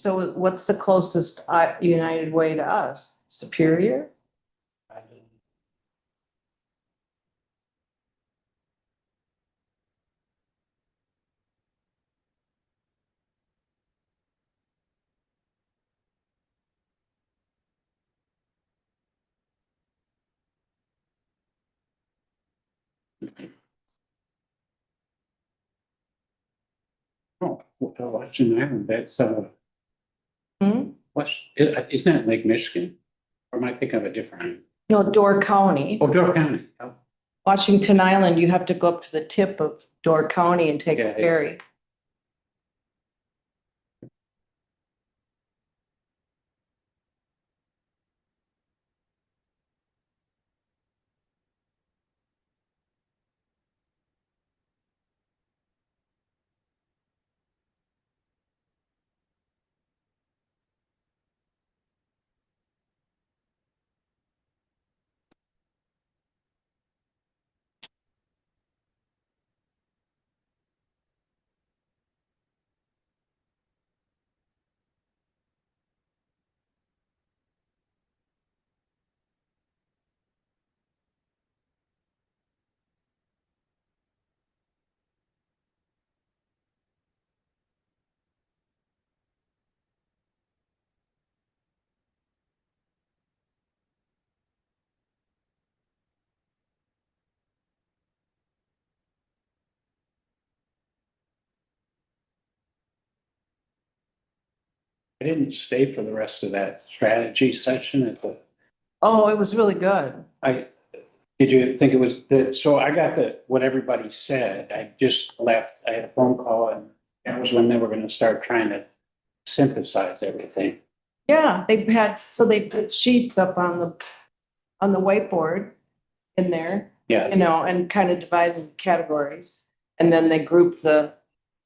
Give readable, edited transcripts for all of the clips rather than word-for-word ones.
So what's the closest United Way to us? Superior? Oh, Washington Island, that's, Hmm? isn't that Lake Michigan? Or am I thinking of a different? No, Door County. Oh, Door County. Oh, Washington Island, you have to go up to the tip of Door County and take Yeah, a yeah. ferry. I didn't stay for the rest of that strategy session at the, Oh, it was really good. did you think it was, so I got what everybody said. I just left, I had a phone call and that was when they were gonna start trying to synthesize everything. Yeah, they put sheets up on the whiteboard in there, Yeah, and kind of divide in categories. And then they group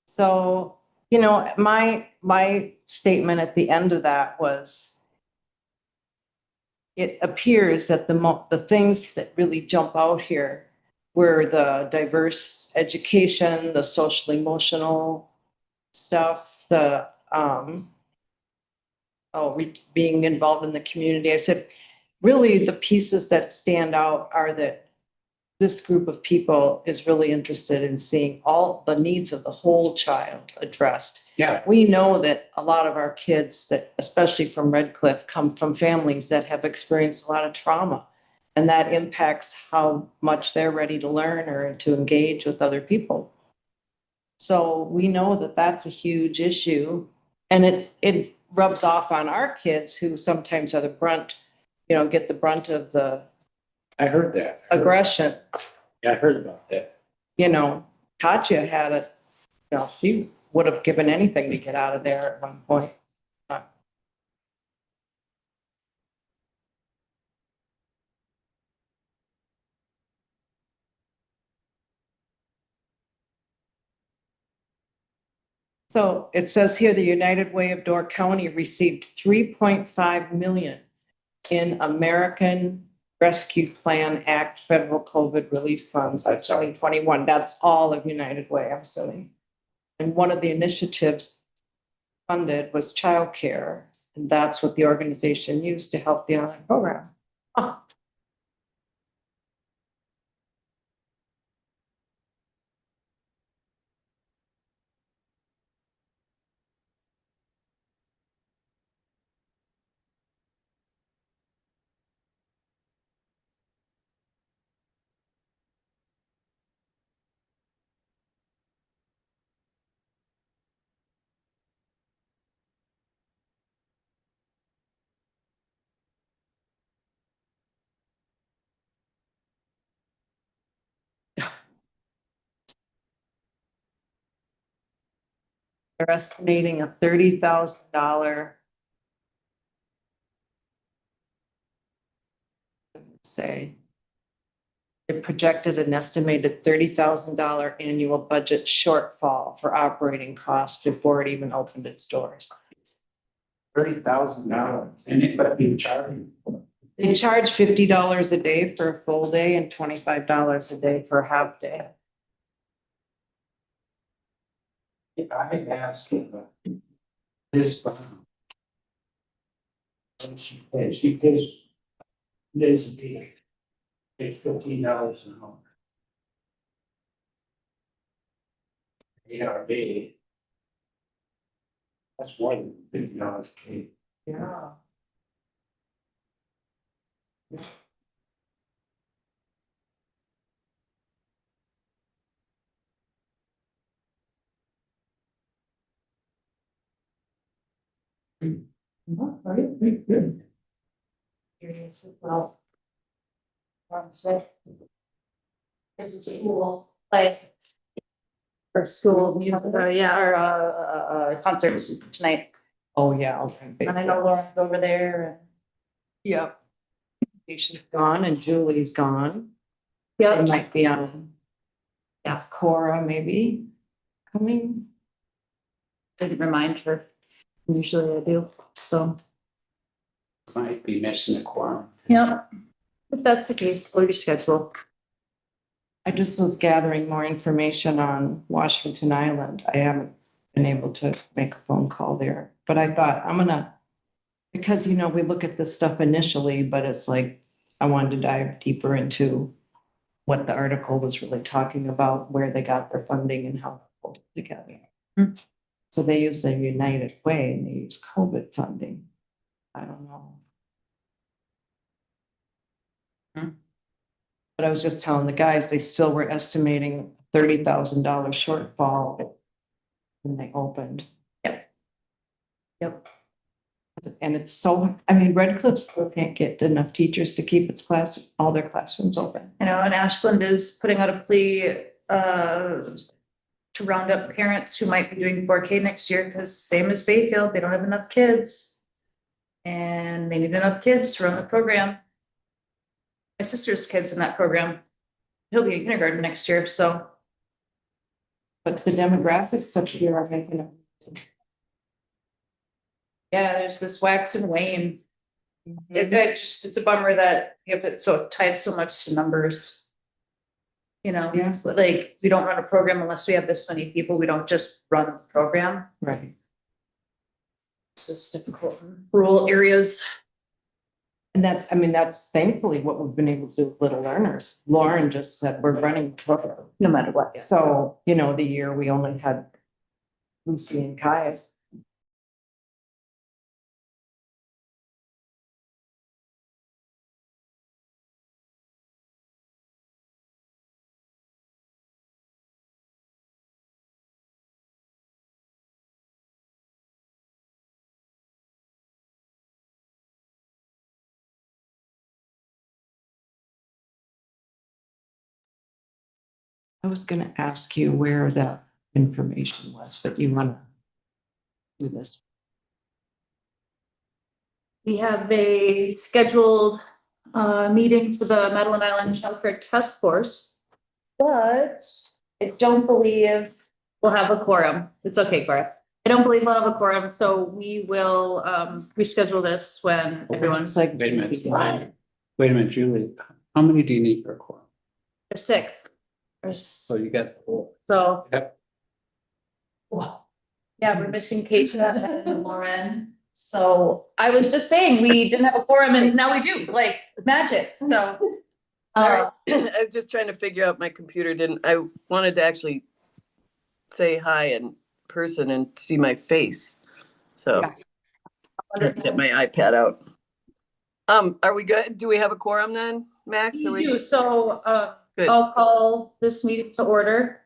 so, my statement at the end of that was, it appears that the things that really jump out here were the diverse education, the social emotional stuff, being involved in the community. I said, really, the pieces that stand out are that this group of people is really interested in seeing all the needs of the whole child addressed. yeah, We know that a lot of our kids, that especially from Red Cliff, come from families that have experienced a lot of trauma, and that impacts how much they're ready to learn or to engage with other people. So we know that that's a huge issue, and it rubs off on our kids, who sometimes are the brunt, get the brunt of the I heard that. aggression. Yeah, I heard about that. Katya had she would have given anything to get out of there at one point. So it says here, the United Way of Door County received 3.5 million in American Rescue Plan Act federal COVID relief funds of 2021. That's all of United Way, I'm assuming. And one of the initiatives funded was Childcare, and that's what the organization used to help the online program. Huh. They're estimating a $30,000, say, it projected an estimated $30,000 annual budget shortfall for operating costs before it even opened its doors. $30,000 and it but being charged. They charge $50 a day for a full day and $25 a day for a half day. I asked this, And she pays days a week. Pays $15 an hour. ARB. That's more than $50 a week. Yeah. Very good. Curious as well. So, this is school, like. Or school music, yeah, or concert tonight. Oh, yeah, okay. And I know Lauren's over there. Yep. She's gone and Julie's gone. Yeah. It might be on. Yes, Cora maybe coming. Didn't remind her. Usually I do, so. Might be missing a quorum. Yeah, if that's the case, we'll reschedule. I just was gathering more information on Washington Island. I haven't been able to make a phone call there, but I thought I'm gonna, because, you know, we look at this stuff initially, but it's like, I wanted to dive deeper into what the article was really talking about, where they got their funding and how they pulled it together. So they use the United Way and they use COVID funding. I don't know. But I was just telling the guys, they still were estimating $30,000 shortfall when they opened. Yep. Yep. And it's so, I mean, Red Cliff still can't get enough teachers to keep its all their classrooms open. You know, and Ashland is putting out a plea to round up parents who might be doing 4K next year, because same as Bayfield, they don't have enough kids. And they need enough kids to run the program. My sister's kid's in that program. He'll be in kindergarten next year, so. But the demographics up here are making it. Yeah, there's this wax and wane. It's a bummer that if it's so tied so much to numbers. You know, Yeah. like we don't run a program unless we have this many people. We don't just run the program. Right. It's just difficult in rural areas. And that's, I mean, that's thankfully what we've been able to do with Little Learners. Lauren just said we're running the program No matter what. So, you know, the year we only had Lucy and Kai. I was gonna ask you where the information was, but you wanna do this. We have a scheduled meeting for the Madeline Island Childcare Task Force. But I don't believe we'll have a quorum. It's okay, Cora. I don't believe we'll have a quorum, so we will reschedule this when everyone's like. Wait a minute, Julie, how many do you need for a quorum? there's 6. So you got 4. So, Yep. yeah, we're missing Keisha and Lauren. So I was just saying, we didn't have a quorum and now we do, like magic, so. Sorry. I was just trying to figure out, my computer didn't, I wanted to actually say hi in person and see my face. So get my iPad out. Are we good? Do we have a quorum then, Max? Are We we? do, so Good. I'll call this meeting to order.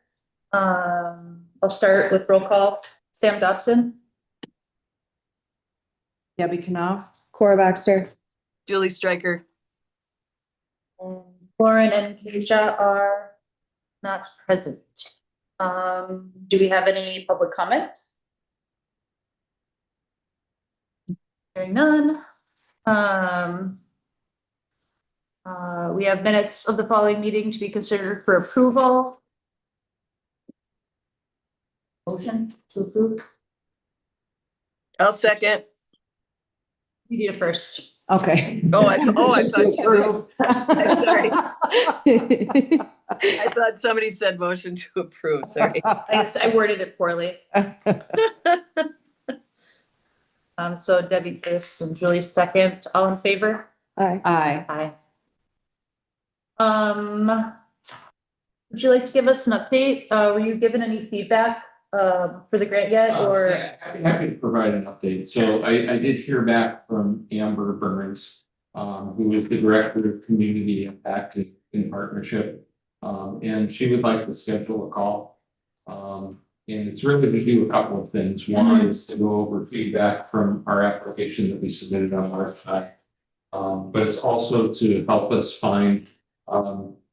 I'll start with roll call. Sam Dotson. Debbie Knopf. Cora Baxter. Julie Stryker. Lauren and Keisha are not present. Do we have any public comment? Hearing none. We have minutes of the following meeting to be considered for approval. Motion to approve. I'll second. You need it first. Okay. I thought Sorry. I thought somebody said motion to approve, sorry. I worded it poorly. So Debbie first and Julie second, all in favor? Aye. Aye. Aye. Would you like to give us an update? Were you given any feedback, for the grant yet, or? Yeah, I'd be happy to provide an update. So I did hear back from Amber Burns, who is the Director of Community Impact in Partnership. And she would like to schedule a call. And it's really to do a couple of things. One is to go over feedback from our application that we submitted on our side. But it's also to help us find,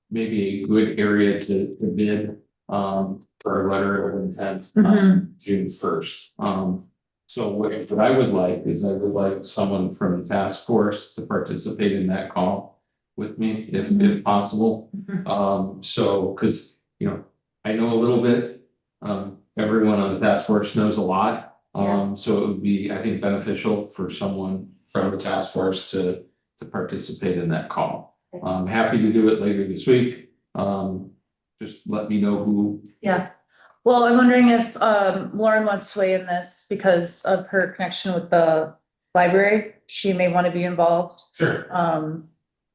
maybe a good area to bid, for a letter of intent on June 1st. So what I would like is I would like someone from the task force to participate in that call with me if possible. So, cause you know, I know a little bit, everyone on the task force knows a lot. So it would be, I think, beneficial for someone from the task force to participate in that call. I'm happy to do it later this week. Just let me know who. Yeah, well, I'm wondering if Lauren wants to weigh in this because of her connection with the library. She may want to be involved. Sure.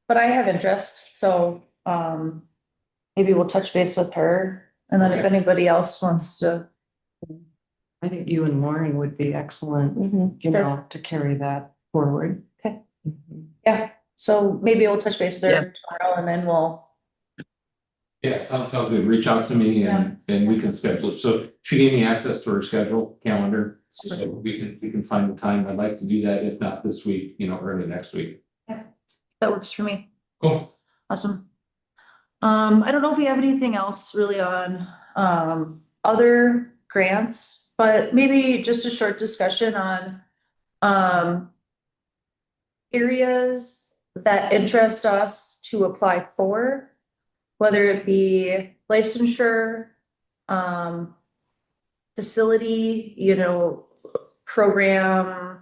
But I have interest, so maybe we'll touch base with her. And then if Okay. anybody else wants to, I think you and Lauren would be excellent, you know, to carry that forward. Okay. Mhm. yeah, so maybe we'll touch base with her tomorrow and then we'll. Yeah, sounds good. Reach out to me and we can schedule it. So she gave me access to her schedule calendar. So we can find the time. I'd like to do that, if not this week, you know, early next week. That works for me. Cool. Awesome. I don't know if we have anything else really on other grants, but maybe just a short discussion on areas that interest us to apply for, whether it be licensure, facility, you know, program,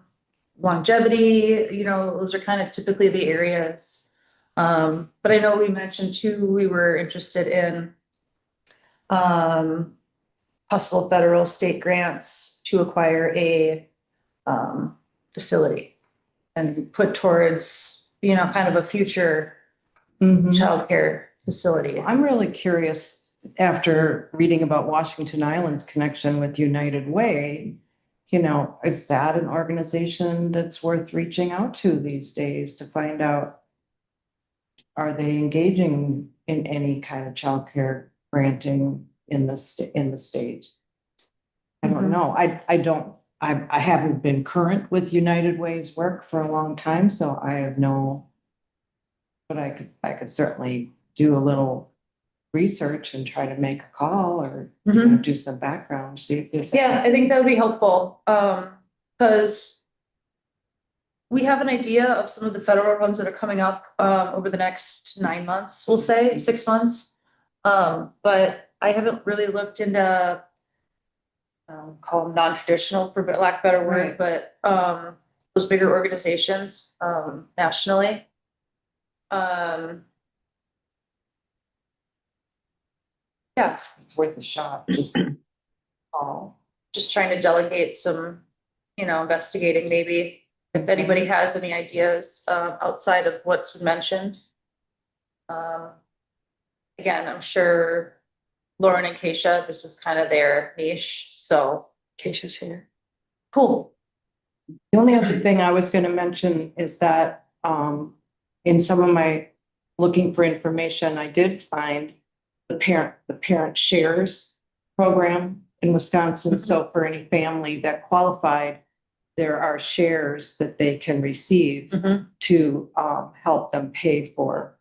longevity, you know, those are kind of typically the areas. But I know we mentioned too, we were interested in possible federal state grants to acquire a facility and put towards, you know, kind of a future childcare facility. I'm really curious, after reading about Washington Island's connection with United Way, you know, is that an organization that's worth reaching out to these days to find out, are they engaging in any kind of childcare granting in the state? I don't know. I haven't been current with United Way's work for a long time, so I have no, but I could certainly do a little research and try to make a call or you know, do some background, see if there's. Yeah, I think that would be helpful, because we have an idea of some of the federal ones that are coming up, over the next 9 months, we'll say, 6 months. But I haven't really looked into, call them non-traditional for lack of a better word, but, those bigger organizations, nationally. Yeah, It's worth a shot, just call. just trying to delegate some, you know, investigating maybe if anybody has any ideas outside of what's been mentioned. Again, I'm sure Lauren and Keisha, this is kind of their niche, so. Keisha's here. Cool. The only other thing I was gonna mention is that, in some of my looking for information, I did find the parent shares program in Wisconsin. So for any family that qualified, there are shares that they can receive to, help them pay for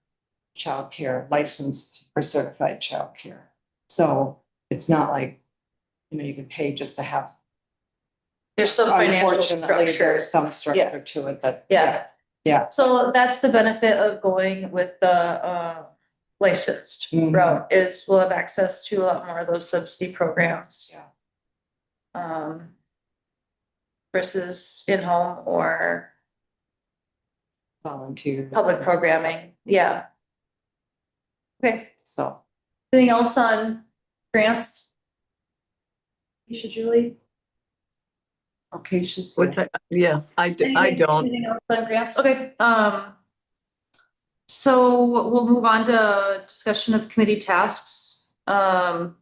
childcare, licensed or certified childcare. So it's not like, you know, you can pay just to have. There's some financial Unfortunately, structure. there's some structure to it that. Yeah. Yeah. So that's the benefit of going with the licensed route is we'll have access to a lot more of those subsidy programs. Yeah. Versus in-home or Volunteer. public programming. Yeah. Okay, So. anything else on grants? You should, Julie? Okay, she's. What's that? Yeah, I don't. Anything else on grants? Okay, so we'll move on to discussion of committee tasks. Updates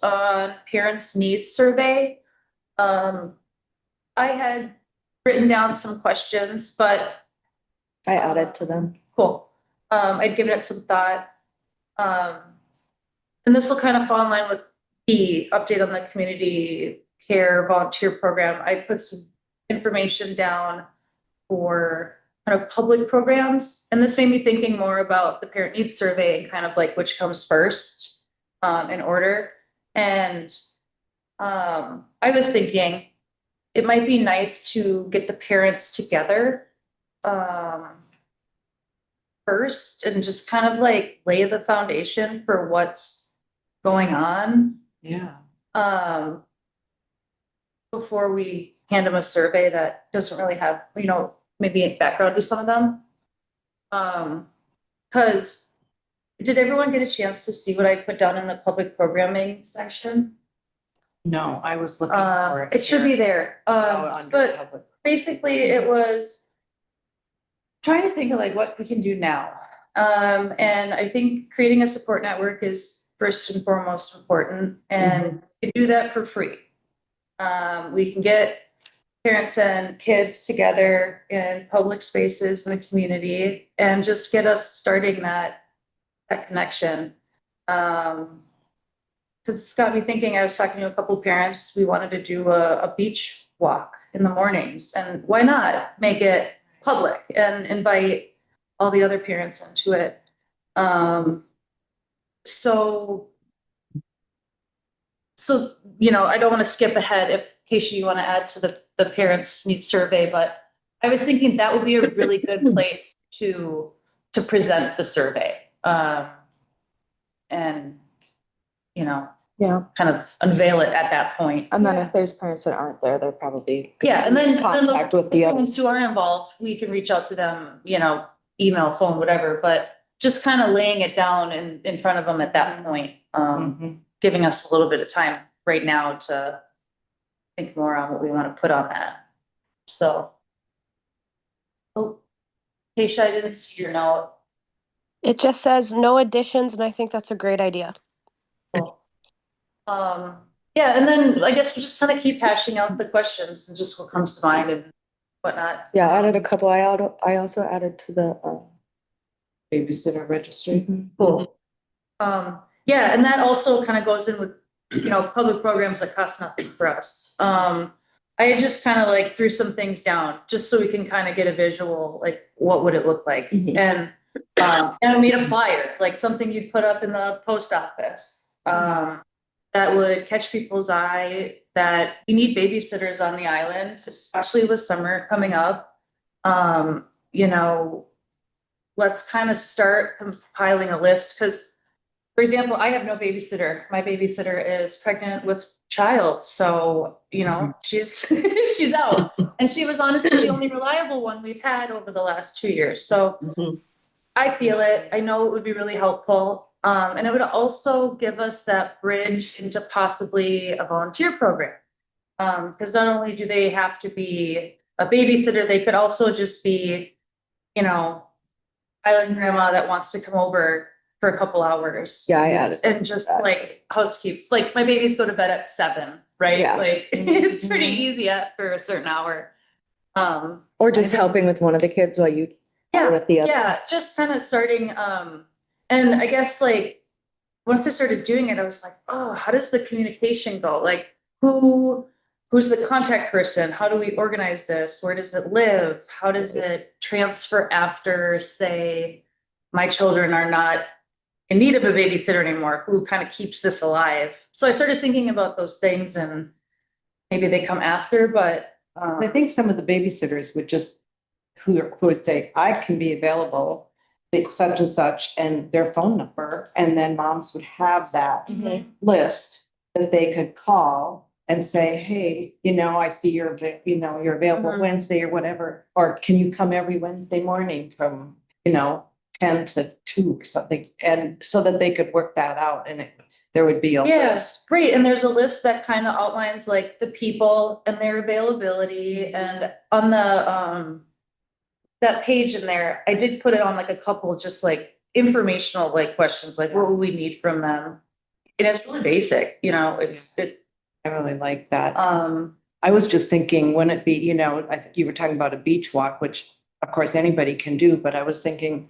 on parents' needs survey. I had written down some questions, but I added to them. cool. I'd given it some thought. And this will kind of fall in line with the update on the community care volunteer program. I put some information down for kind of public programs. And this made me thinking more about the parent needs survey and kind of like which comes first in order. And I was thinking it might be nice to get the parents together first and just kind of like lay the foundation for what's going on Yeah. before we hand them a survey that doesn't really have, maybe a background to some of them. Because did everyone get a chance to see what I put down in the public programming section? No, I was looking for it. It should be there. Oh, under But public. basically it was trying to think of like what we can do now. And I think creating a support network is first and foremost important, and we can do that for free. We can get parents and kids together in public spaces in the community and just get us starting that connection. Because it's got me thinking, I was talking to a couple parents, we wanted to do a beach walk in the mornings, and why not make it public and invite all the other parents into it. So, I don't want to skip ahead if Keisha, you want to add to the parents needs survey, but I was thinking that would be a really good place to present the survey. And, Yeah. kind of unveil it at that point. And then if there's parents that aren't there, they're probably. Yeah, and then Contact with the parents others. who are involved, we can reach out to them, email, phone, whatever, but just kind of laying it down in front of them at that point. Giving us a little bit of time right now to think more on what we want to put on that. So. Oh, Keisha, I didn't see your note. It just says no additions, and I think that's a great idea. Cool. Yeah, and then I guess we'll just kind of keep hashing out the questions and just what comes to mind and whatnot. Yeah, I added a couple. I also added to the, Babysitter registry. Cool. Yeah, and that also kind of goes in with, public programs that cost nothing for us. I just kind of like threw some things down just so we can kind of get a visual, like what would it look like? And I made a flyer, like something you'd put up in the post office. That would catch people's eye that you need babysitters on the island, especially with summer coming up. Let's kind of start compiling a list because, for example, I have no babysitter. My babysitter is pregnant with child. So, she's, she's out, and she was honestly the only reliable one we've had over the last 2 years. So I feel it. I know it would be really helpful. And it would also give us that bridge into possibly a volunteer program. Because not only do they have to be a babysitter, they could also just be, island grandma that wants to come over for a couple hours. yeah, I added. And just that. like housekeep, like my babies go to bed at 7, right? Yeah. Like it's pretty easy after a certain hour. Or just helping with one of the kids while you. Yeah, With the others. yeah, just kind of starting, and I guess like, once I started doing it, I was like, oh, how does the communication go? Like, who's the contact person? How do we organize this? Where does it live? How does it transfer after, say, my children are not in need of a babysitter anymore? Who kind of keeps this alive? So I started thinking about those things, and maybe they come after, but I think some of the babysitters would just, who would say, I can be available, like such and such, and their phone number, and then moms would have that list that they could call and say, hey, I see you're available Wednesday or whatever, or can you come every Wednesday morning from, 10 to 2 or something, and so that they could work that out and there would be a list. Yes, great. And there's a list that kind of outlines like the people and their availability, and on the, that page in there, I did put it on like a couple, just like informational, like questions, like what will we need from them? And it's really basic, I really like that. um, I was just thinking, wouldn't it be, I think you were talking about a beach walk, which of course anybody can do, but I was thinking,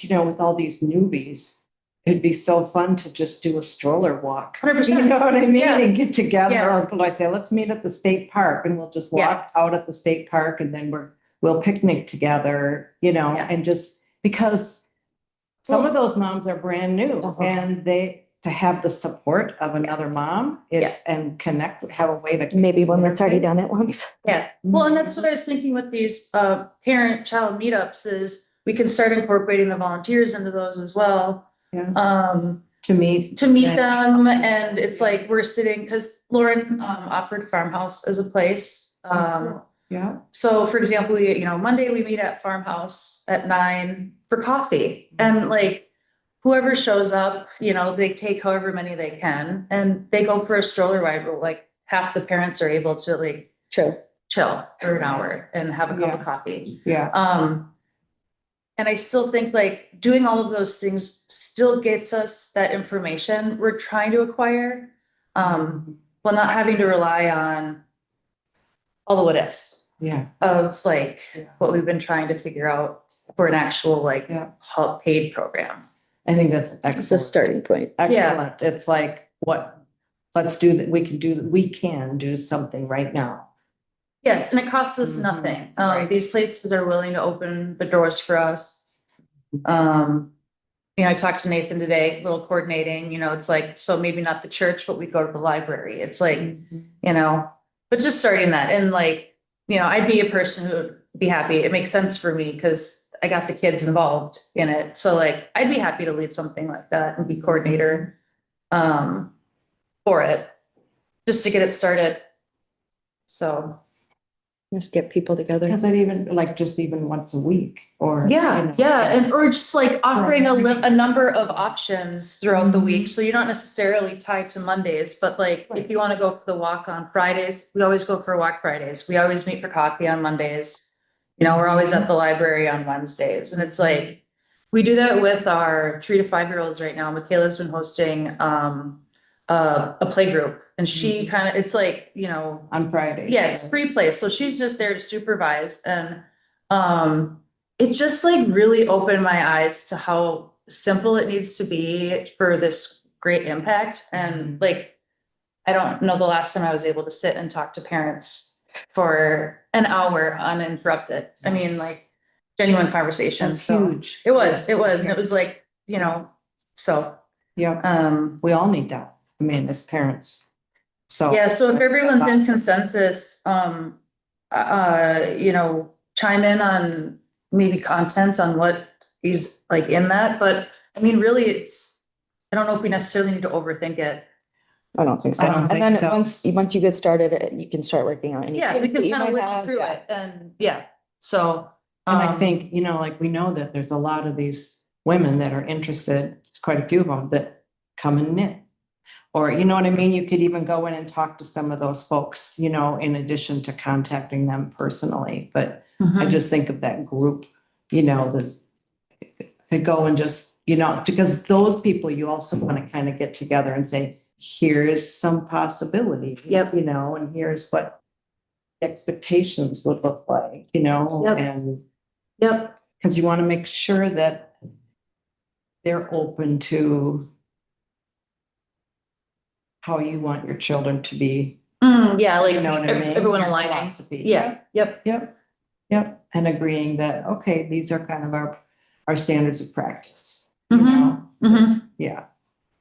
with all these newbies, it'd be so fun to just do a stroller walk. 100%. You know what I mean? Yeah. And get together, Yeah. or could I say, let's meet at the state park and we'll just Yeah. walk out at the state park and then we'll picnic together, Yeah. and just because some of those moms are brand new Uh-huh. and to have the support of another mom and have a way to. Maybe one that's already done it once. yeah. Well, and that's what I was thinking with these, parent-child meetups is we can start incorporating the volunteers into those as well. Yeah. To meet. Them, and it's like we're sitting, because Lauren, offered Farmhouse as a place. Yeah. So for example, Monday we meet at Farmhouse at 9 for coffee, and like whoever shows up, they take however many they can and they go for a stroller ride where like half the parents are able to like chill for an hour and have a cup of coffee. Yeah. And I still think like doing all of those things still gets us that information we're trying to acquire, while not having to rely on all the what ifs Yeah. of like what we've been trying to figure out for an actual like paid program. I think that's It's a excellent. starting point. Excellent. It's like, let's do that. We can do something right now. Yes, and it costs us Mhm. nothing. Right. These places are willing to open the doors for us. I talked to Nathan today, a little coordinating, it's like, so maybe not the church, but we go to the library. It's like, but just starting that, and like, I'd be a person who would be happy. It makes sense for me because I got the kids involved in it. So like, I'd be happy to lead something like that and be coordinator, for it, just to get it started. So. Just get people together. Because it even once a week or. And or just like offering a number of options throughout the week, Mhm. so you're not necessarily tied to Mondays, but like if you want to go for the walk on Fridays, we always go for a walk Fridays. We always meet for coffee on Mondays. We're always at the library on Wednesdays, and it's like we do that with our 3 to 5-year-olds right now. Michaela's been hosting a play group, and she kind of, it's like, On Friday. yeah, it's free play. So she's just there to supervise. And it just like really opened my eyes to how simple it needs to be for this great impact. And like, I don't know the last time I was able to sit and talk to parents for an hour uninterrupted. I mean, like genuine conversation. That's So huge. it was, and it was like, so. Yeah. We all need that. I mean, as parents. So. Yeah, so if everyone's in Awesome. consensus, chime in on maybe content on what is like in that, but I mean, really, I don't know if we necessarily need to overthink it. I don't think so. I don't And think then so. once you get started, you can start working on any. Yeah, we things that can you kind of might wiggle have. through Yeah. it, and so. And I think, we know that there's a lot of these women that are interested, there's quite a few of them that come and knit. Or, you know what I mean? You could even go in and talk to some of those folks, in addition to contacting them personally. But I just think of that group, that's could go and just, because those people, you also want to kind of get together and say, here's some possibility. Yep. And here's what expectations would look like, Yep. and Yep. because you want to make sure that they're open to how you want your children to be. Yeah, like You know what I mean? everyone Your aligning. philosophy. Yeah, yep. Yep. And agreeing that, okay, these are kind of our standards of practice. Mhm. Yeah.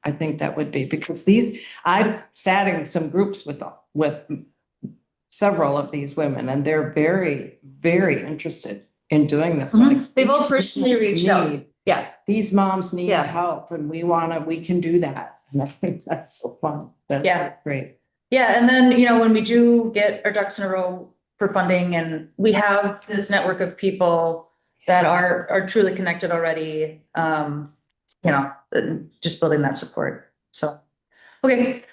I think that would be, because I've sat in some groups with several of these women, and they're very, very interested in doing this. Mhm. Like, They've all these personally moms reached out. need- Yeah. These moms need Yeah. help, and we can do that. And I think that's so fun. That's Yeah. great. Yeah, and then, when we do get our ducks in a row for funding, and we have this network of people that are truly connected already, you know, just building that support. So, okay.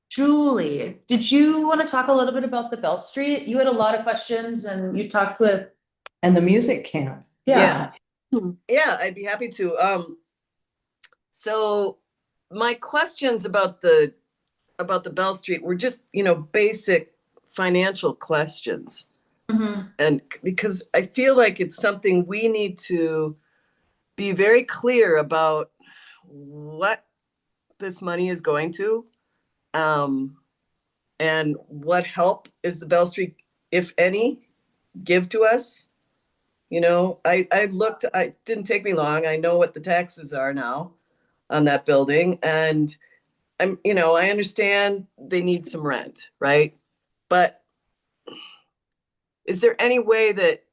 Julie, did you want to talk a little bit about the Bell Street? You had a lot of questions and you talked with, And the music camp. yeah. Yeah, I'd be happy to. So my questions about the Bell Street were just, basic financial questions. Mhm. And because I feel like it's something we need to be very clear about what this money is going to, and what help is the Bell Street, if any, give to us. I looked, it didn't take me long. I know what the taxes are now on that building. And I understand they need some rent, right? But is there any way that,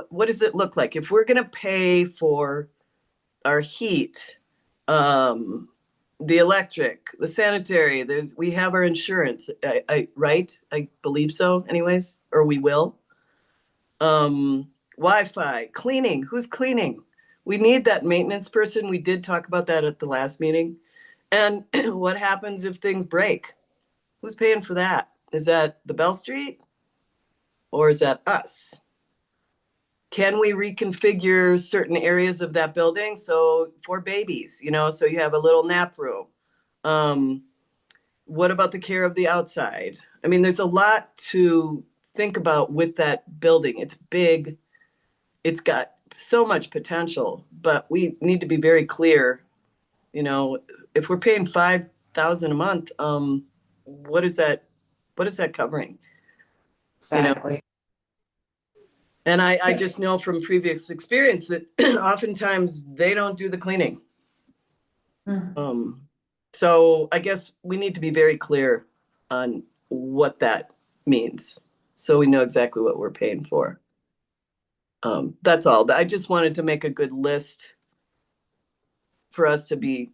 what does it look like? If we're gonna pay for our heat, the electric, the sanitary, we have our insurance, right? I believe so anyways, or we will. Wi-Fi, cleaning, who's cleaning? We need that maintenance person. We did talk about that at the last meeting. And what happens if things break? Who's paying for that? Is that the Bell Street? Or is that us? Can we reconfigure certain areas of that building so for babies, so you have a little nap room? What about the care of the outside? I mean, there's a lot to think about with that building. It's big. It's got so much potential, but we need to be very clear, if we're paying $5,000 a month, what is that covering? Exactly. And I just know from previous experience that oftentimes they don't do the cleaning. So I guess we need to be very clear on what that means, so we know exactly what we're paying for. That's all. I just wanted to make a good list for us to be,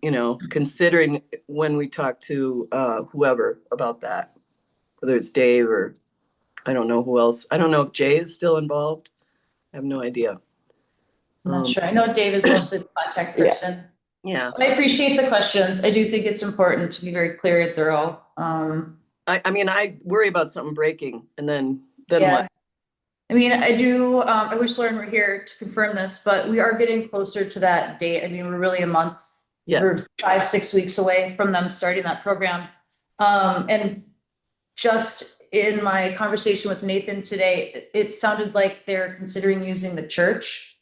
considering when we talk to whoever about that, whether it's Dave or I don't know who else. I don't know if Jay is still involved. I have no idea. I'm not sure. I know Dave is mostly the contact person. Yeah. I appreciate the questions. I do think it's important to be very clear and thorough. I mean, I worry about something breaking and then Yeah. what? I mean, I wish Lauren were here to confirm this, but we are getting closer to that date. I mean, we're really a month. Yes. We're 5-6 weeks away from them starting that program. And just in my conversation with Nathan today, it sounded like they're considering using the church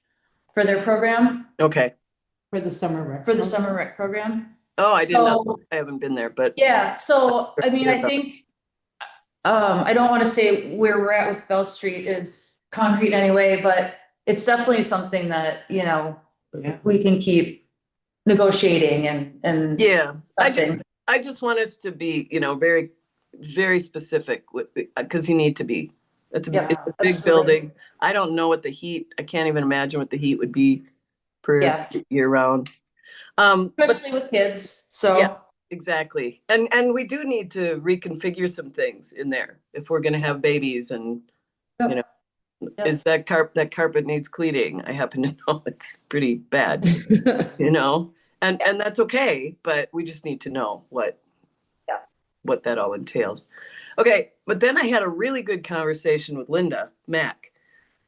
for their program, Okay. For the summer rec. for the summer rec program. Oh, I didn't know. So, I haven't been there, but yeah, so I mean, I think I don't want to say where we're at with Bell Street is concrete anyway, but it's definitely something that, Yeah. we can keep negotiating and yeah, discussing. I just want us to be, very, very specific because you need to be. It's a big absolutely. building. I don't know what I can't even imagine what the heat would be for year round. Especially with kids, so. Yeah. Exactly. And we do need to reconfigure some things in there if we're gonna have babies and, is that carpet needs cleaning. I happen to know it's pretty bad, and that's okay, but we just need to know what that all entails. Okay, but then I had a really good conversation with Linda Mack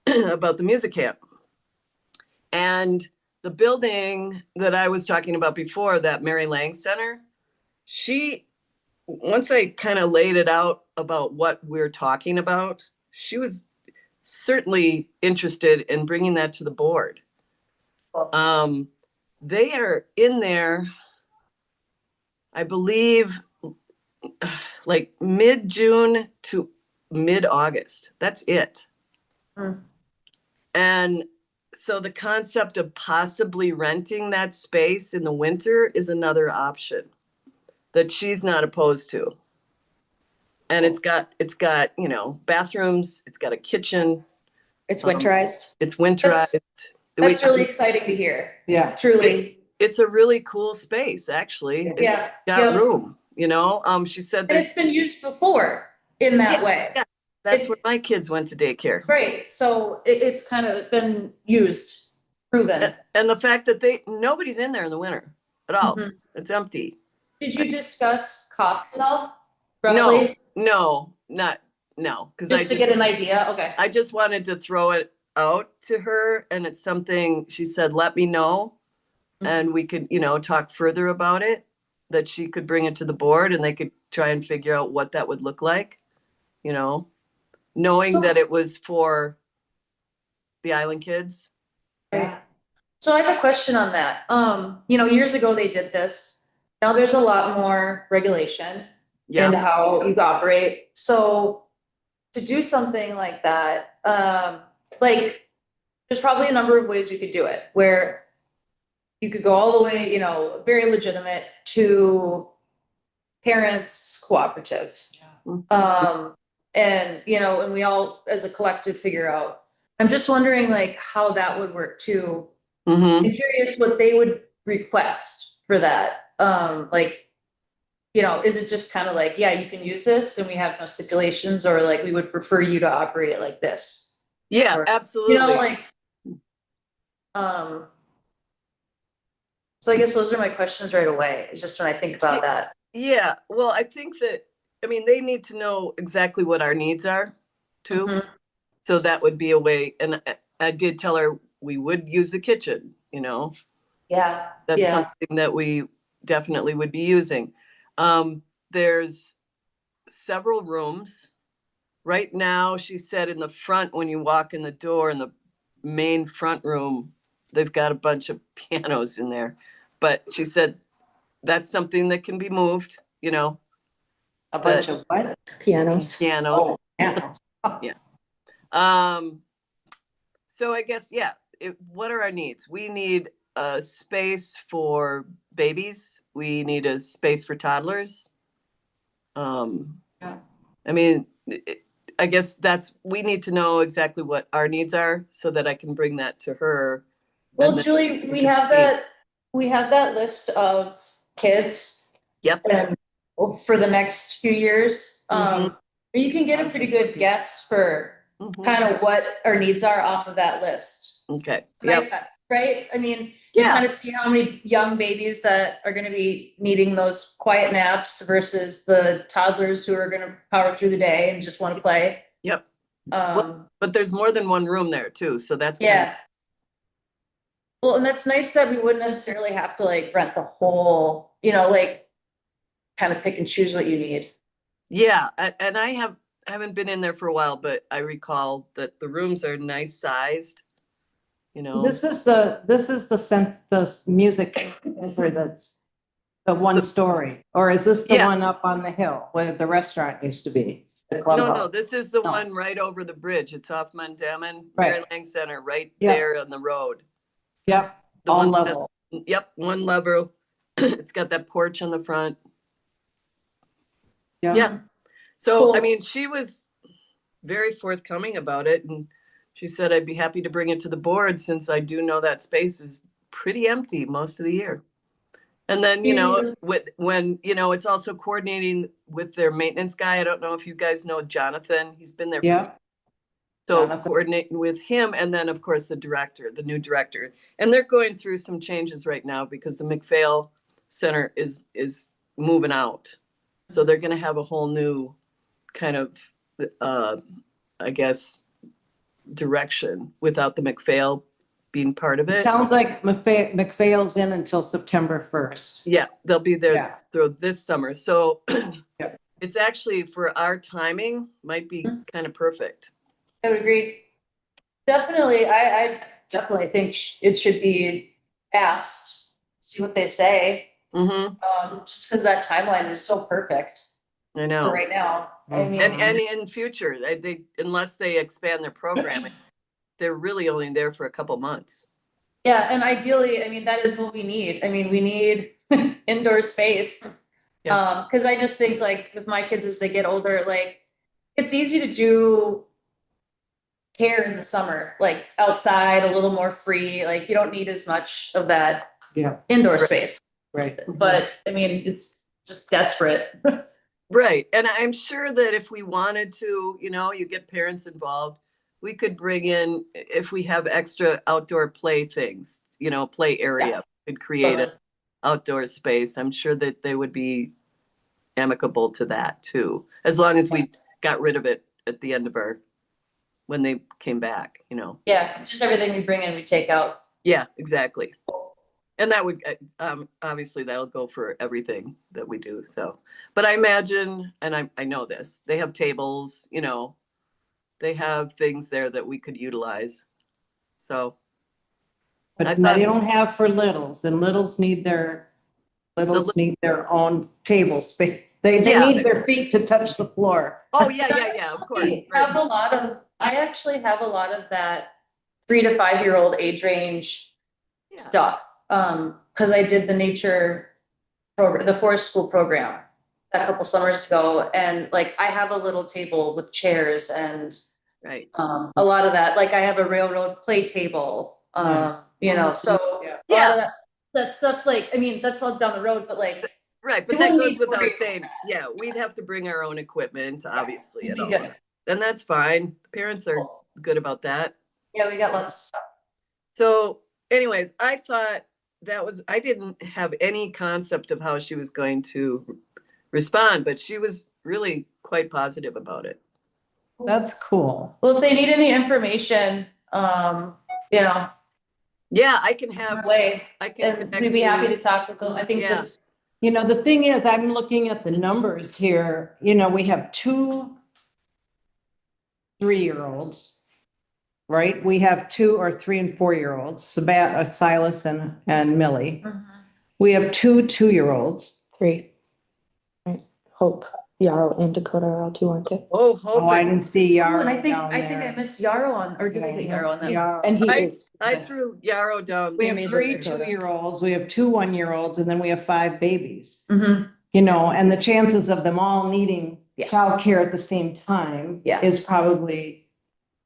about the music camp. And the building that I was talking about before, that Mary Lang Center, once I kind of laid it out about what we're talking about, she was certainly interested in bringing that to the board. They are in there, I believe, like mid-June to mid-August. That's it. And so the concept of possibly renting that space in the winter is another option that she's not opposed to. And it's got, bathrooms, it's got a kitchen. It's winterized. It's winterized. That's really exciting to hear. Yeah. Truly. It's a really cool space, actually. It's got room, she said And it's been used before in that way. That's where my kids went to daycare. Right, so it's kind of been used, proven. And the fact that nobody's in there in the winter at all. Mhm. It's empty. Did you discuss costs at all? No, Roughly, no, because just to get an idea, okay. I just wanted to throw it out to her, and it's something she said, let me know. And we could, talk further about it, that she could bring it to the board and they could try and figure out what that would look like, knowing So- that it was for the island kids. Yeah. So I have a question on that. Years ago they did this. Now there's a lot more regulation Yeah. and how you operate. So to do something like that, there's probably a number of ways we could do it, where you could go all the way, very legitimate, to parents cooperative. And we all as a collective figure out. I'm just wondering how that would work too. Mm-hmm. I'm curious what they would request for that. Is it just kind of yeah, you can use this and we have no stipulations, or we would prefer you to operate it like this? Yeah, Or, absolutely. So I guess those are my questions right away. It's just when I think about that. Yeah, well, I think that, they need to know exactly what our needs are too. Mhm. So that would be a way, and I did tell her we would use the kitchen, Yeah. that's Yeah. something that we definitely would be using. There's several rooms. Right now, she said in the front, when you walk in the door in the main front room, they've got a bunch of pianos in there. But she said that's something that can be moved, A bunch of what? Pianos. pianos. Oh, yeah. So I guess, what are our needs? We need a space for babies. We need a space for toddlers. Yeah. I guess we need to know exactly what our needs are so that I can bring that to her. Well, And then Julie, we can have see. that list of kids. Yep. And for the next few years, Mhm. you can get a pretty good guess for Mhm. kind of what our needs are off of that list. Okay, yep, Right? You Yeah. kind of see how many young babies that are gonna be needing those quiet naps versus the toddlers who are gonna power through the day and just wanna play. Yep. But there's more than one room there too, so that's. Yeah. Well, and that's nice that we wouldn't necessarily have to rent the whole, kind of pick and choose what you need. Yeah, and I haven't been in there for a while, but I recall that the rooms are nice sized, This is the music center that's the one story, or is this the Yes. one up on the hill where the restaurant used to be? The No, clubhouse? this is the No. one right over the bridge. It's off Mundaman, Right. Mary Lang Center, right Yeah. there on the road. Yep, The on one that has- level. Yep, one level. It's got that porch on the front. Yeah. So, Cool. she was very forthcoming about it, and she said, I'd be happy to bring it to the board since I do know that space is pretty empty most of the year. And then, it's also coordinating with their maintenance guy. I don't know if you guys know Jonathan. He's been there. Yeah. So Jonathan. coordinating with him, and then of course the new director. And they're going through some changes right now because the McPhail Center is moving out. So they're going to have a whole new kind of, I guess, direction without the McPhail being part of it. Sounds like McPhail's in until September 1st. Yeah, they'll be there Yeah. through this summer. So Yeah. it's actually, for our timing, might be kind of perfect. I would agree. Definitely, I definitely think it should be asked, see what they say. Mm-hmm. Just because that timeline is so perfect I for know. right now. And in future, they unless they expand their programming, they're really only there for a couple months. Yeah, and ideally, that is what we need. We need indoor space. Yeah. Because I just think with my kids as they get older, it's easy to do care in the summer, outside, a little more free. You don't need as much of that Yeah. indoor space. Right. But it's just desperate. Right, and I'm sure that if we wanted to, you get parents involved, we could bring in, if we have extra outdoor play things, play area, could create an outdoor space. I'm sure that they would be amicable to that too, as long as we got rid of it at the end of when they came back. Yeah, just everything we bring in, we take out. Yeah, exactly. And that would, obviously that'll go for everything that we do, so. But I imagine, and I know this, they have tables, they have things there that we could utilize. So, I But thought- they don't have for littles, and littles need their own table space. They Yeah. need their feet to touch the floor. oh, yeah, of course. I actually have a lot of that 3 to 5-year-old age range Yeah. stuff. Cause I did the nature program, the forest school program a couple summers ago. And like, I have a little table with chairs and, Right. a lot of that, like I have a railroad play table, Nice. so. Yeah. A lot of that stuff, like, I mean, that's all down the road, but like. Right, but We that wouldn't goes need to worry without about saying, yeah, we'd have to bring our own equipment, obviously, We'd be good. and that's fine. Parents are good about that. Yeah, we got lots of stuff. So anyways, I thought I didn't have any concept of how she was going to respond, but she was really quite positive about it. That's cool. Well, if they need any information, Yeah, I can have, way, I can and connect we'd be happy you. to talk with them. I think Yeah. that's, The thing is, I'm looking at the numbers here, we have 2 3-year-olds, right? We have 2 or 3 and 4-year-olds, Silas and Millie. We have 2 2-year-olds. 3. Right. Hope, Yarrow, and Dakota are all 2, aren't they? Oh, Oh, I hope didn't see oh, Yarrow and I think down I there. missed Yarrow on, or did I get Yarrow on that? Yarrow. And he I- is. I threw Yarrow down. We have made 3 Dakota. 2-year-olds, we have 2 1-year-olds, and then we have 5 babies. Mhm. And the chances of them all needing Yeah. childcare at the same time Yeah. is probably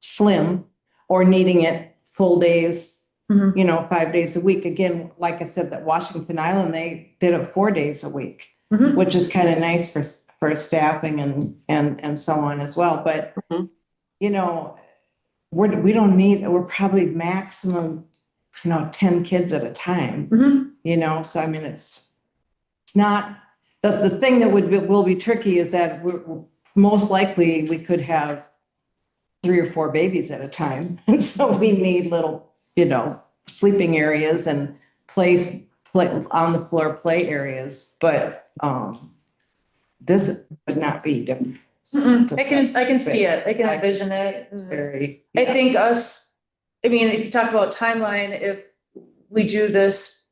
slim, or needing it full days, Mhm. 5 days a week. Again, like I said, that Washington Island, they did it 4 days a week, Mhm. which is kind of nice for staffing and so on as well. But, Mhm. we're probably maximum, 10 kids at a time. Mhm. So I mean, it's not, the thing that will be tricky is that most likely we could have 3 or 4 babies at a time. And so we need little, sleeping areas and play on the floor play areas, but, this would not be different. Mhm. I can see it. I can envision it. It's very. I think I mean, if you talk about timeline, if we do this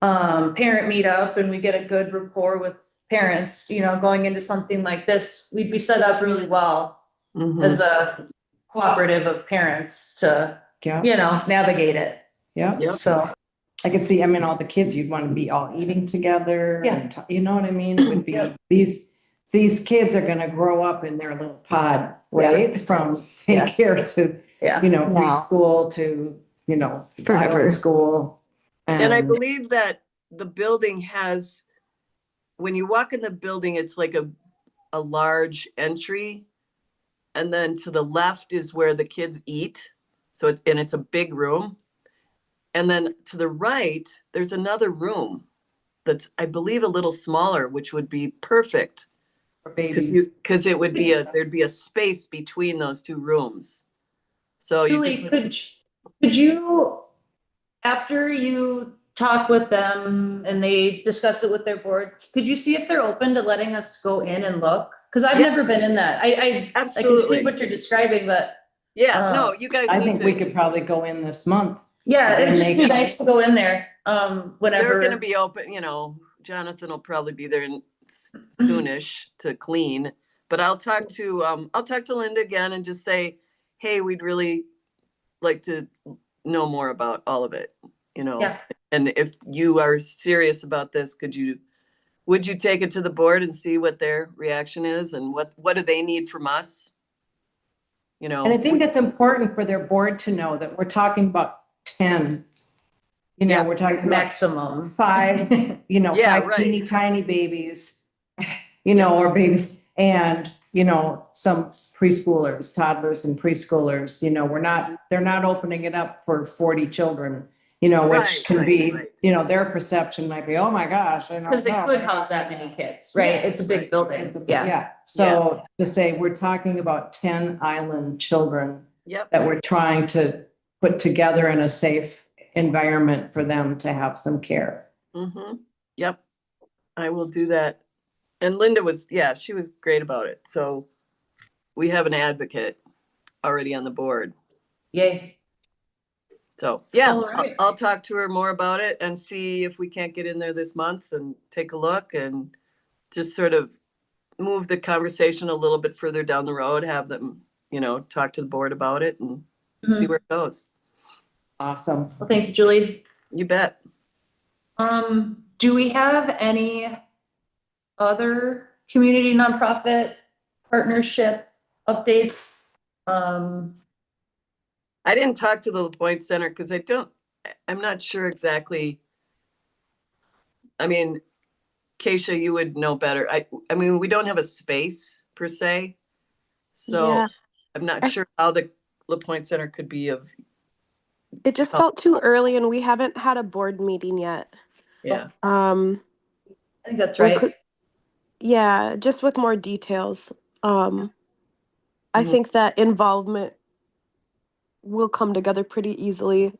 parent meetup and we get a good rapport with parents, going into something like this, we'd be set up really well Mhm. as a cooperative of parents to, Yeah, navigate it. yeah. Yep. So, I could see, all the kids, you'd want to be all eating together. Yeah. And you know what I mean? It would be, Yep. these kids are gonna grow up in their little pod, right? From daycare to, yeah. preschool to, Forever. private school. And I believe that the building has, when you walk in the building, it's like a large entry. And then to the left is where the kids eat. So it's a big room. And then to the right, there's another room that's, I believe, a little smaller, which would be perfect. For babies. Because it would be there'd be a space between those 2 rooms. So you Julie, could could you, after you talk with them and they discuss it with their board, could you see if they're open to letting us go in and look? Cause I've Yeah. never been in that. I can absolutely. see what you're describing, but Yeah, no, you guys I need think to. we could probably go in this month. yeah, it'd And just they be can- nice to go in there, whenever. They're gonna be open, Jonathan will probably be there soonish to clean. But I'll talk to Linda again and just say, hey, we'd really like to know more about all of it, Yeah. And if you are serious about this, would you take it to the board and see what their reaction is and what do they need from us? And I think it's important for their board to know that we're talking about 10. Yeah. We're talking about Maximum. 5, Yeah, 5 right. teeny tiny babies, you know, or babies, and, you know, some preschoolers, toddlers and preschoolers, you know, they're not opening it up for 40 children, you know, which Right, can be, right. you know, their perception might be, oh my gosh, I know. Because it could house that many kids, right? It's a big building, It's a- yeah. Yeah, so to say, we're talking about 10 island children Yep, that we're trying to put together in a safe environment for them to have some care. yep, I will do that. And Linda was, yeah, she was great about it. So we have an advocate already on the board. Yay. So, yeah, All right. I'll talk to her more about it and see if we can't get in there this month and take a look and just sort of move the conversation a little bit further down the road, have them, you know, talk to the board about it and see where it goes. Awesome. Well, thank you, Julie. You bet. Do we have any other community nonprofit partnership updates? I didn't talk to the LaPointe Center because I'm not sure exactly. I mean, Keisha, you would know better. I mean, we don't have a space per se. So Yeah. I'm not sure how the LaPointe Center could be of, It just felt too early and we haven't had a board meeting yet. yeah. I think that's we right. could- yeah, just with more details. I Mhm. think that involvement will come together pretty easily.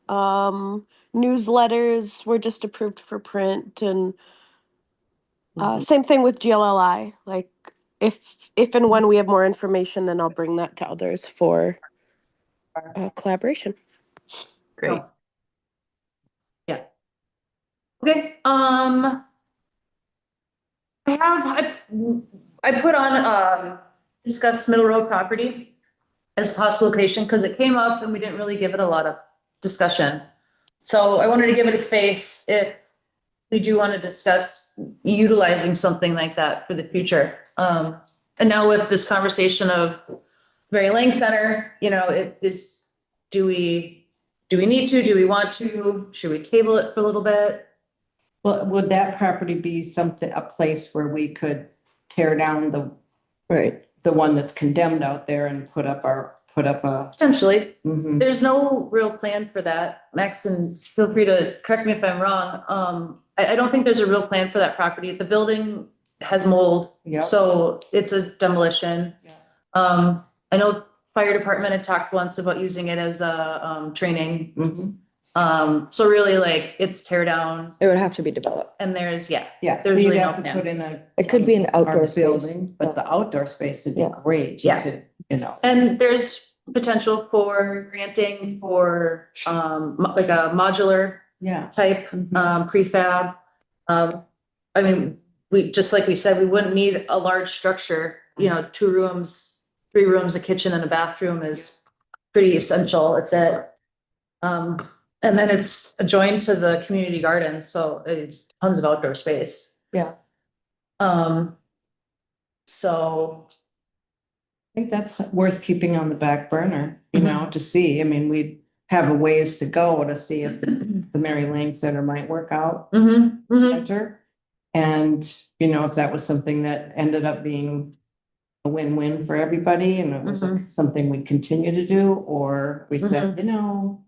Newsletters were just approved for print and Mhm. same thing with GLLI. Like if and when we have more information, then I'll bring that to others for collaboration. Great. Yeah. Okay, I put on, discuss Middle Road property as a possible location, because it came up and we didn't really give it a lot of discussion. So I wanted to give it a space if we do want to discuss utilizing something like that for the future. And now with this conversation of Mary Lang Center, you know, it is, do we need to, do we want to, should we table it for a little bit? Well, would that property be something, a place where we could tear down the one that's condemned out there and put up a, Potentially. mhm. There's no real plan for that, Max, and feel free to correct me if I'm wrong. I don't think there's a real plan for that property. The building has mold, Yep. so it's a demolition. Yeah. I know fire department had talked once about using it as a, training. Mhm. So really like it's tear down It would have to be developed. and there's, yeah, Yeah, There's so you'd really no have to plan. put in a. It could be an outdoor our space. building, but the outdoor space would be Yeah. great. You Yeah. could, you know. and there's potential for granting for, like a modular Yeah. type, prefab. I mean, just like we said, we wouldn't need a large structure, you know, 2 rooms, 3 rooms, a kitchen and a bathroom is pretty essential. It's it. And then it's adjoined to the community garden, so it's tons of outdoor space. Yeah. So, I think that's worth keeping on the back burner, you know, to see. I mean, we have a ways to go to see if the Mary Lang Center might work out better. And, you know, if that was something that ended up being a win-win for everybody and it was something we continue to do, or we said, you know,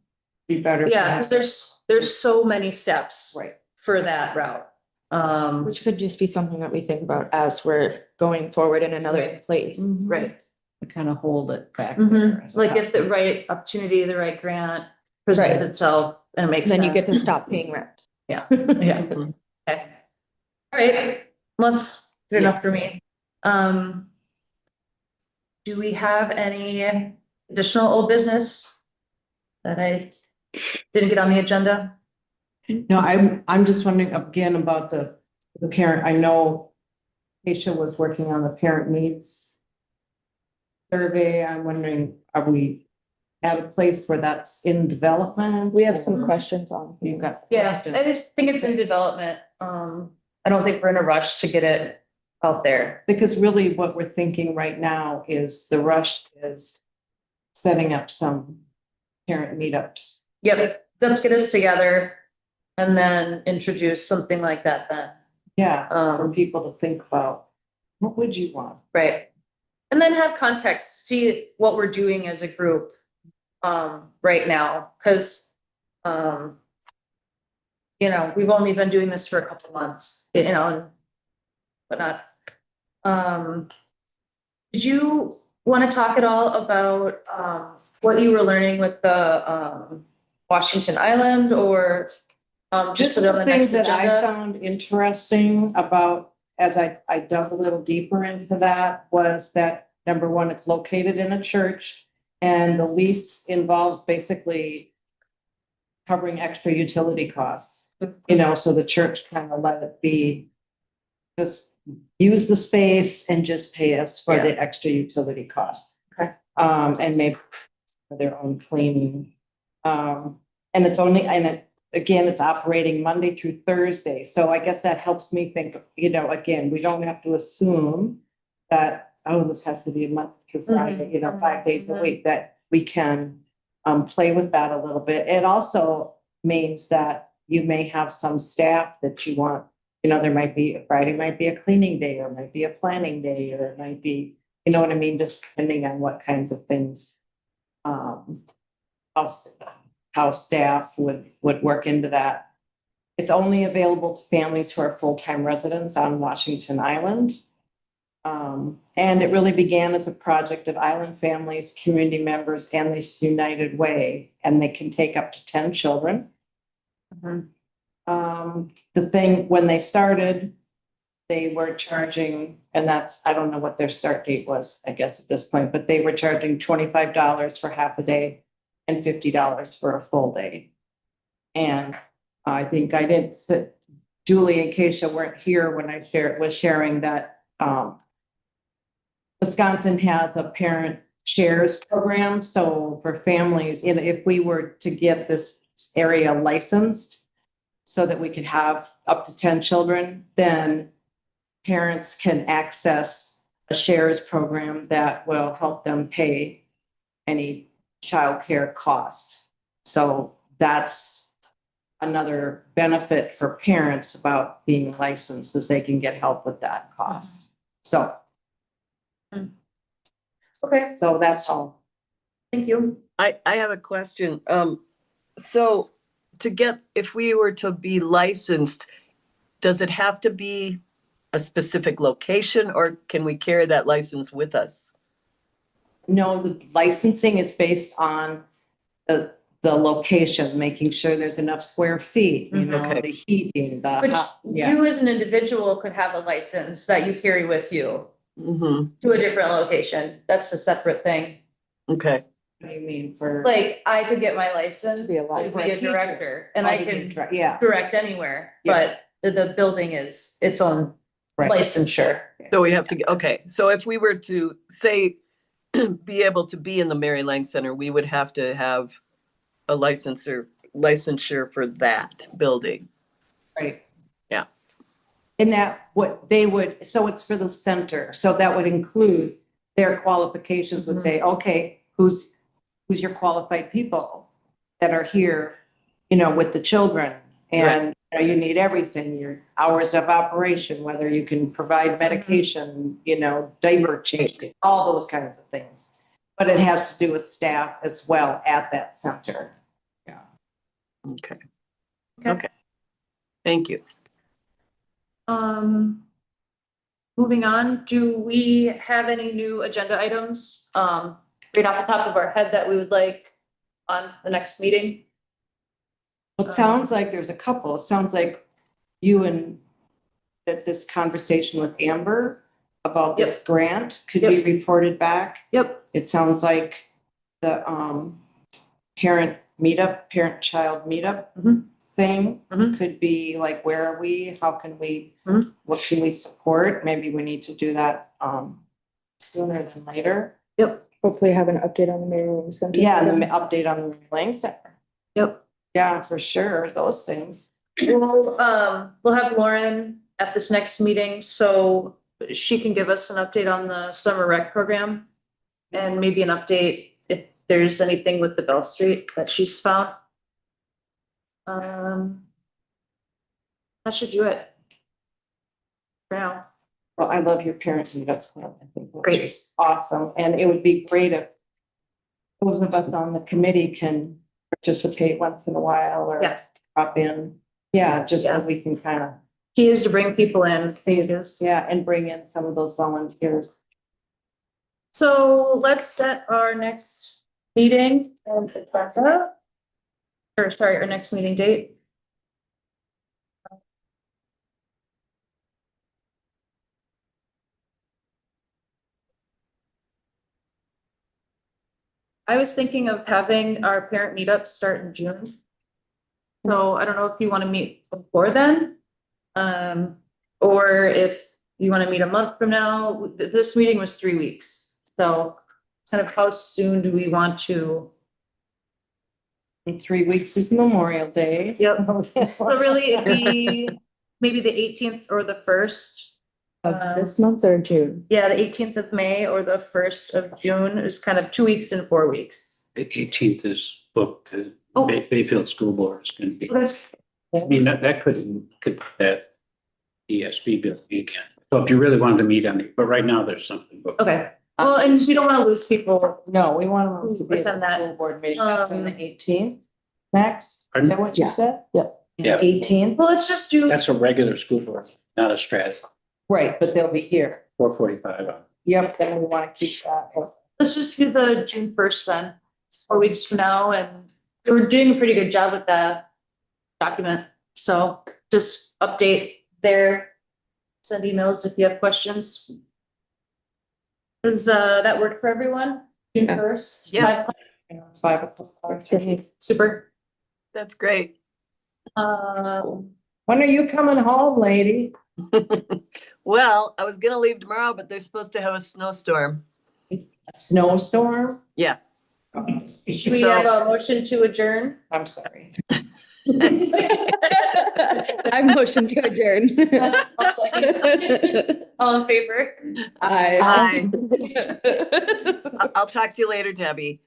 be better. yeah, because there's so many steps Right. for that route. Which could just be something that we think about as we're going forward in another place. Right. To kind of hold it back there. as a Like if the right opportunity, the right grant presents Right. itself and it makes sense. Then you get to stop paying rent. Yeah, yeah. Okay. All right, that's good enough for me. Do we have any additional old business that I didn't get on the agenda? No, I'm just wondering again about the parent. I know Keisha was working on the parent needs survey. I'm wondering, are we at a place where that's in development? We have some questions on. You've got. Yeah, questions. I just think it's in development. I don't think we're in a rush to get it out there. Because really what we're thinking right now is the rush is setting up some parent meetups. Yep, let's get us together and then introduce something like that then. Yeah, for people to think about. What would you want? Right. And then have context, see what we're doing as a group, right now, because, you know, we've only been doing this for a couple months, you know, and whatnot. Did you want to talk at all about, what you were learning with the, Washington Island, or, just Just put it on the the next things that I agenda? found interesting about, as I dug a little deeper into that, was that number one, it's located in a church, and the lease involves basically covering extra utility costs, you know, so the church kind of let it be, just use the space and just pay us for the extra utility costs. Okay. And maybe for their own cleaning. And it's only, and it, again, it's operating Monday through Thursday. So I guess that helps me think, you know, again, we don't have to assume that, oh, this has to be a month through Friday, you know, 5 days a week, that we can play with that a little bit. It also means that you may have some staff that you want, you know, there might be, Friday might be a cleaning day, or might be a planning day, or it might be, you know what I mean, just depending on what kinds of things how staff would work into that. It's only available to families who are full-time residents on Washington Island. And it really began as a project of island families, community members, and this United Way, and they can take up to 10 children. The thing, when they started, they were charging, and that's, I don't know what their start date was, I guess at this point, but they were charging $25 for half a day and $50 for a full day. And I think I did, Julie and Keisha weren't here when I was sharing that Wisconsin has a parent shares program. So for families, if we were to get this area licensed so that we could have up to 10 children, then parents can access a shares program that will help them pay any childcare costs. So that's another benefit for parents about being licensed, is they can get help with that cost. So. Okay, So that's all. thank you. I have a question. So if we were to be licensed, does it have to be a specific location, or can we carry that license with us? No, the licensing is based on the location, making sure there's enough square feet, you know, Okay. the heating, Which yeah. you as an individual could have a license that you carry with you Mm-hmm. to a different location. That's a separate thing. Okay. What do you mean for? Like, I could get my license Be a to library be a teacher. director, and I can Yeah, direct anywhere, Yeah. but the building is its own Right. licensure. So we have to, okay, so if we were to say, be able to be in the Mary Lang Center, we would have to have a licensure for that building. right. Yeah. And that what they would, so it's for the center, so that would include their qualifications would say, okay, who's your qualified people that are here, you know, with the children? And you know, you need everything, your hours of operation, whether you can provide medication, you know, diaper changing, all those kinds of things. But it has to do with staff as well at that center. Yeah. Okay. Okay. Okay. Thank you. Moving on, do we have any new agenda items, right off the top of our head that we would like on the next meeting? It sounds like there's a couple. It sounds like you and that this conversation with Amber about this grant could be reported back. Yep. It sounds like the parent-child meetup thing could be like, where are we? How can we, what can we support? Maybe we need to do that sooner than later. Yep. Hopefully have an update on the Mary Lang Center. Yeah, and the update on the Lang Center. Yep. Yeah, for sure, those things. We'll have Lauren at this next meeting, so she can give us an update on the summer rec program. And maybe an update if there's anything with the Bell Street that she's found. That should do it. For now. Well, I love your parent meetup club. I think that's Great. just awesome. And it would be great if those of us on the committee can participate once in a while or Yes. drop in. Yeah, just so Yeah. we can kind of, Key is to bring people in. yeah, and bring in some of those volunteers. So let's set our next meeting and agenda. Or sorry, our next meeting date. I was thinking of having our parent meetup start in June. So I don't know if you want to meet before then. Or if you want to meet a month from now. This meeting was 3 weeks. So kind of how soon do we want to? In 3 weeks is Memorial Day. Yep. So really it'd be maybe the 18th or the 1st. Of this month or June? Yeah, the 18th of May or the 1st of June is kind of 2 weeks and 4 weeks. The 18th is booked, the Oh. Bayfield School Board is gonna be, That's I mean, that could, that ESB bill weekend. So if you really wanted to meet on it, but right now there's something booked. okay. Well, and we don't want to lose people. No, we want them to be at the Attend that. school board meeting. That's on the Um, 18th. Max, is Pardon? that what you Yeah. said? Yep. Yeah. 18th, Well, let's just do, That's a regular school board, not a strat, right, but they'll be here. 4:45. Yep, then we want to keep that. let's just do the June 1st then. It's 4 weeks from now and we're doing a pretty good job with that document. So just update there. Send emails if you have questions. Does that work for everyone? June Yeah. 1st? Yeah. 5 o'clock. Super. That's great. When are you coming home, lady? Well, I was gonna leave tomorrow, but they're supposed to have a snowstorm. A snowstorm? Yeah. Should we have a motion to adjourn? I'm sorry. I motion to adjourn. I'll second. All in favor? Hi. I'll talk to you later, Debbie.